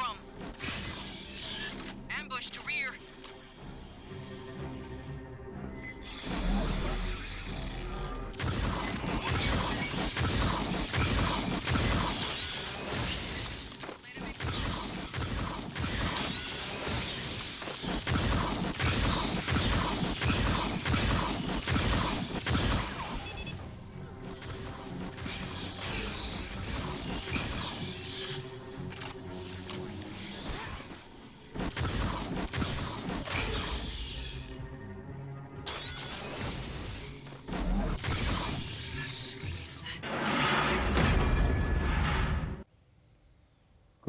from? Ambush to rear.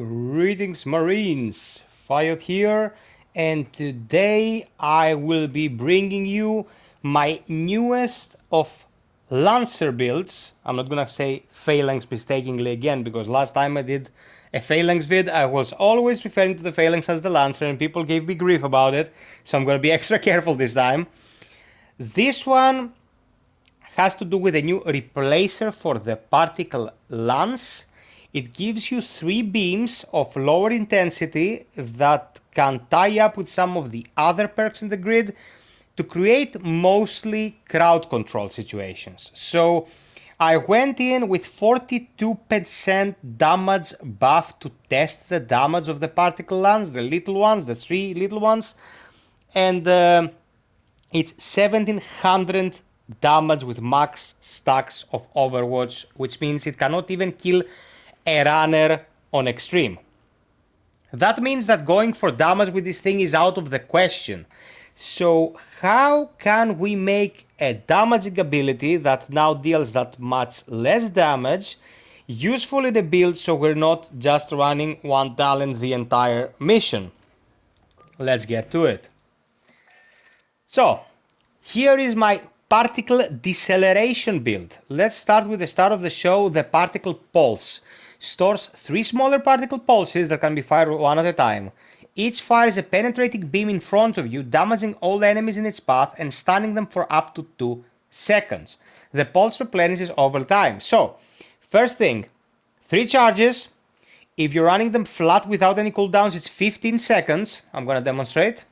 Greetings Marines, FiOth here, and today I will be bringing you my newest of Lancer builds. I'm not gonna say Phalanx mistakenly again, because last time I did a Phalanx vid I was always referring to the Phalanx as the Lancer and people gave me grief about it, so I'm gonna be extra careful this time. This one has to do with a new replacer for the particle lance. It gives you 3 beams of lower intensity that can tie up with some of the other perks in the grid to create mostly crowd control situations. So I went in with 42% damage buff to test the damage of the particle lance, the little ones, the 3 little ones, and it's 1700 damage with max stacks of Overwatch, which means it cannot even kill a runner on extreme. That means that going for damage with this thing is out of the question. So how can we make a damaging ability that now deals that much less damage useful in a build so we're not just running one talent the entire mission? Let's get to it. So here is my particle deceleration build. Let's start with the start of the show, the particle pulse. Stores 3 smaller particle pulses that can be fired one at a time. Each fires a penetrating beam in front of you, damaging all enemies in its path and stunning them for up to 2 seconds. The pulse replenishes over time. So, first thing, 3 charges. If you're running them flat without any cooldowns, it's 15 seconds. I'm gonna demonstrate.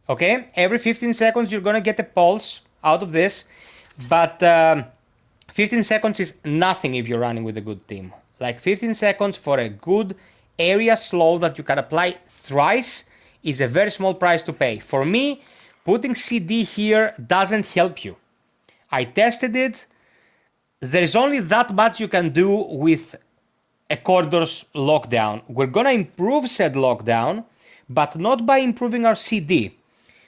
Okay, every 15 seconds you're gonna get a pulse out of this, but 15 seconds is nothing if you're running with a good team. Like 15 seconds for a good area slow that you can apply thrice is a very small price to pay. For me, putting CD here doesn't help you. I tested it. There's only that much you can do with a corridor's lockdown. We're gonna improve said lockdown, but not by improving our CD.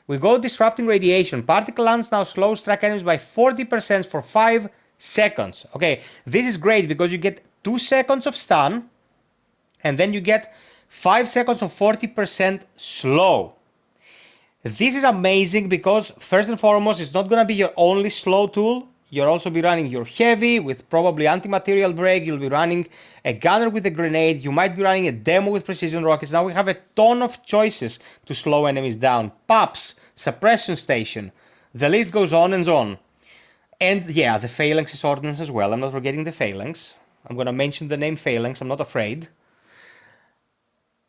We go disrupting radiation. Particle lance now slows track enemies by 40% for 5 seconds. Okay, this is great because you get 2 seconds of stun and then you get 5 seconds of 40% slow. This is amazing because first and foremost it's not going to be your only slow tool. You'll also be running your heavy with probably anti-material break. You'll be running a gunner with a grenade. You might be running a demo with precision rockets. Now we have a ton of choices to slow enemies down. Pups, suppression station, the list goes on and on. And yeah, the Phalanx is ordnance as well. I'm not forgetting the Phalanx. I'm going to mention the name Phalanx. I'm not afraid.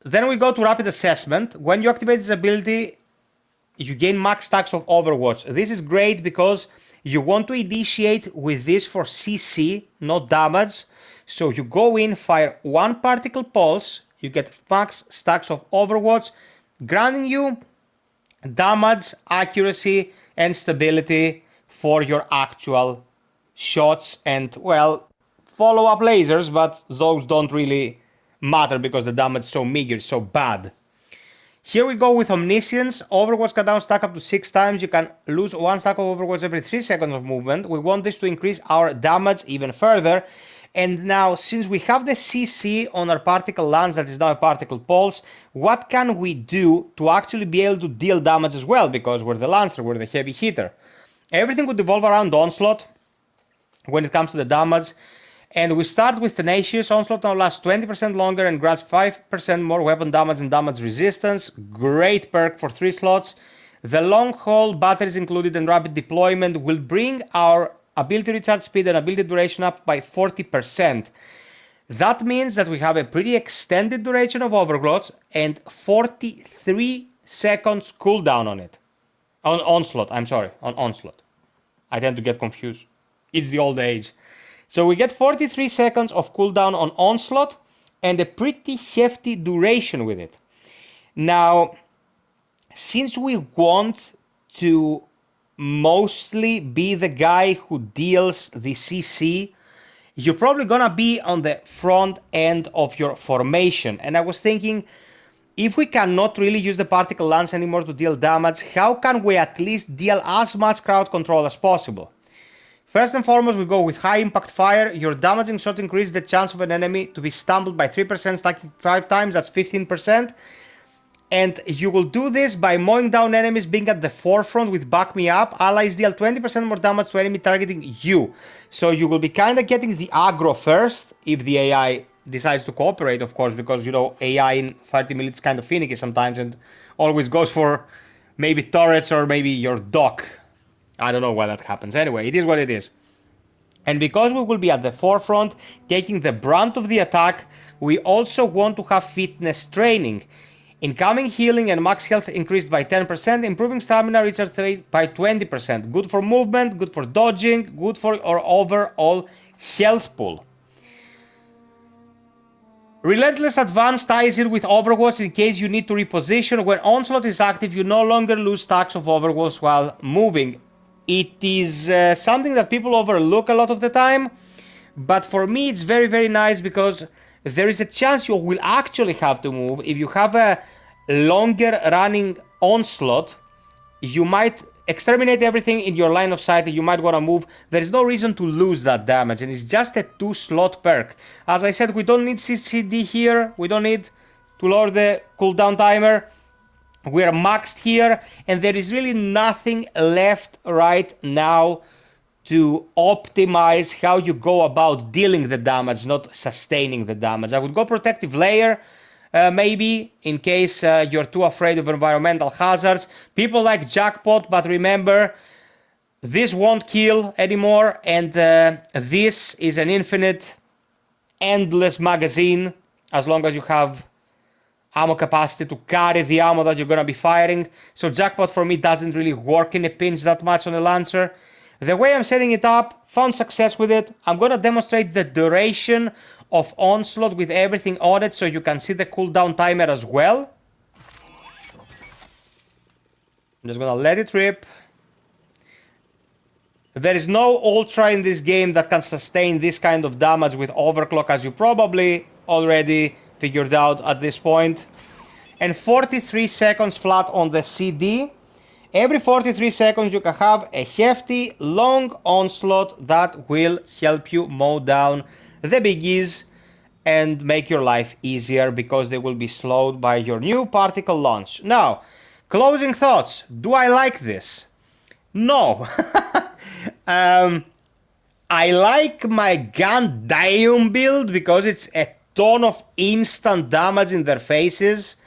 Then we go to rapid assessment. When you activate this ability, you gain max stacks of Overwatch. This is great because you want to initiate with this for CC, not damage. So you go in, fire 1 particle pulse, you get max stacks of Overwatch, granting you damage, accuracy, and stability for your actual shots and, well, follow-up lasers, but those don't really matter because the damage is so meager, so bad. Here we go with Omniscience. Overwatch can down stack up to 6 times. You can lose 1 stack of Overwatch every 3 seconds of movement. We want this to increase our damage even further. And now, since we have the CC on our particle lance that is now a particle pulse, what can we do to actually be able to deal damage as well? Because we're the Lancer, we're the heavy hitter. Everything would evolve around Onslaught when it comes to the damage. And we start with Tenacious. Onslaught now lasts 20% longer and grants 5% more weapon damage and damage resistance. Great perk for 3 slots. The long haul, batteries included, and rapid deployment will bring our ability recharge speed and ability duration up by 40%. That means that we have a pretty extended duration of overclocks and 43 seconds cooldown on it. On onslaught, I'm sorry, on onslaught. I tend to get confused. It's the old age. So we get 43 seconds of cooldown on onslaught and a pretty hefty duration with it. Now, since we want to mostly be the guy who deals the CC, you're probably gonna be on the front end of your formation. And I was thinking, if we cannot really use the particle lance anymore to deal damage, how can we at least deal as much crowd control as possible? First and foremost, we go with high impact fire. Your damaging shot increases the chance of an enemy to be stumbled by 3%, stacking 5 times, that's 15%. And you will do this by mowing down enemies being at the forefront with back me up. Allies deal 20% more damage to enemy targeting you. So you will be kind of getting the aggro first, if the AI decides to cooperate, of course, because, you know, AI in Fireteam Elite is kind of finicky sometimes and always goes for maybe turrets or maybe your dock. I don't know why that happens. Anyway, it is what it is. And because we will be at the forefront, taking the brunt of the attack, we also want to have fitness training. Incoming healing and max health increased by 10%, improving stamina recharge rate by 20%. Good for movement, good for dodging, good for our overall health pool. Relentless Advance ties in with Overwatch in case you need to reposition. When Onslaught is active, you no longer lose stacks of Overwatch while moving. It is something that people overlook a lot of the time, but for me it's very, very nice because there is a chance you will actually have to move. If you have a longer running Onslaught, you might exterminate everything in your line of sight and you might want to move. There is no reason to lose that damage, and it's just a 2-slot perk. As I said, we don't need CCD here, we don't need to lower the cooldown timer. We are maxed here, and there is really nothing left right now to optimize how you go about dealing the damage, not sustaining the damage. I would go protective layer, maybe, in case you're too afraid of environmental hazards. People like Jackpot, but remember, this won't kill anymore, and this is an infinite, endless magazine, as long as you have ammo capacity to carry the ammo that you're going to be firing. So Jackpot for me doesn't really work in a pinch that much on a Lancer. The way I'm setting it up, found success with it. I'm going to demonstrate the duration of Onslaught with everything on it so you can see the cooldown timer as well. I'm just going to let it rip. There is no Ultra in this game that can sustain this kind of damage with overclock, as you probably already figured out at this point. And 43 seconds flat on the CD. Every 43 seconds you can have a hefty, long onslaught that will help you mow down the biggies and make your life easier because they will be slowed by your new particle launch. Now, closing thoughts. Do I like this? No. I like my Gandium build because it's a ton of instant damage in their faces.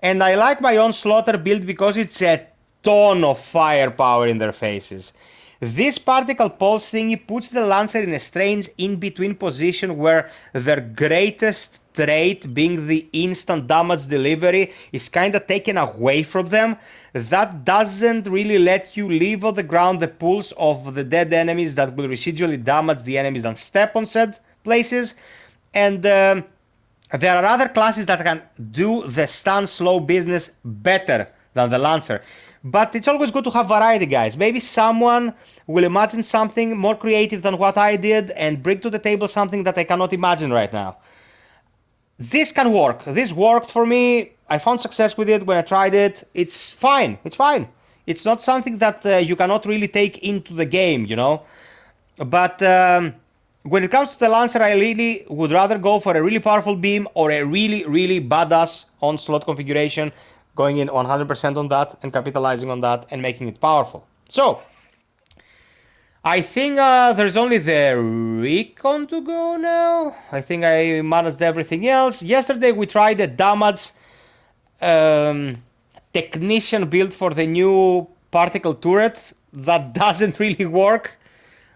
And I like my Onslaughter build because it's a ton of firepower in their faces. This particle pulse thingy puts the Lancer in a strange in-between position where their greatest trait, being the instant damage delivery, is kind of taken away from them. That doesn't really let you leave on the ground the pulse of the dead enemies that will residually damage the enemies that step on said places. And there are other classes that can do the stun slow business better than the Lancer. But it's always good to have variety, guys. Maybe someone will imagine something more creative than what I did and bring to the table something that I cannot imagine right now. This can work. This worked for me. I found success with it when I tried it. It's fine. It's fine. It's not something that you cannot really take into the game, you know. But when it comes to the Lancer, I really would rather go for a really powerful beam or a really, really badass onslaught configuration, going in 100% on that and capitalizing on that and making it powerful. So, I think there's only the recon to go now. I think I managed everything else. Yesterday we tried a damage technician build for the new particle turret. That doesn't really work.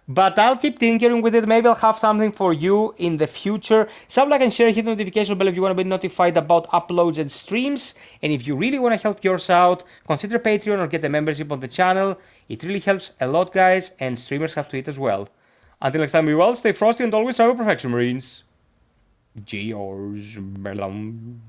But I'll keep tinkering with it. Maybe I'll have something for you in the future. Sub, like, and share, hit the notification bell if you want to be notified about uploads and streams. And if you really want to help yours out, consider Patreon or get a membership on the channel. It really helps a lot, guys, and streamers have to eat as well. Until next time, be well, stay frosty, and always strive for perfection, Marines. George Melon.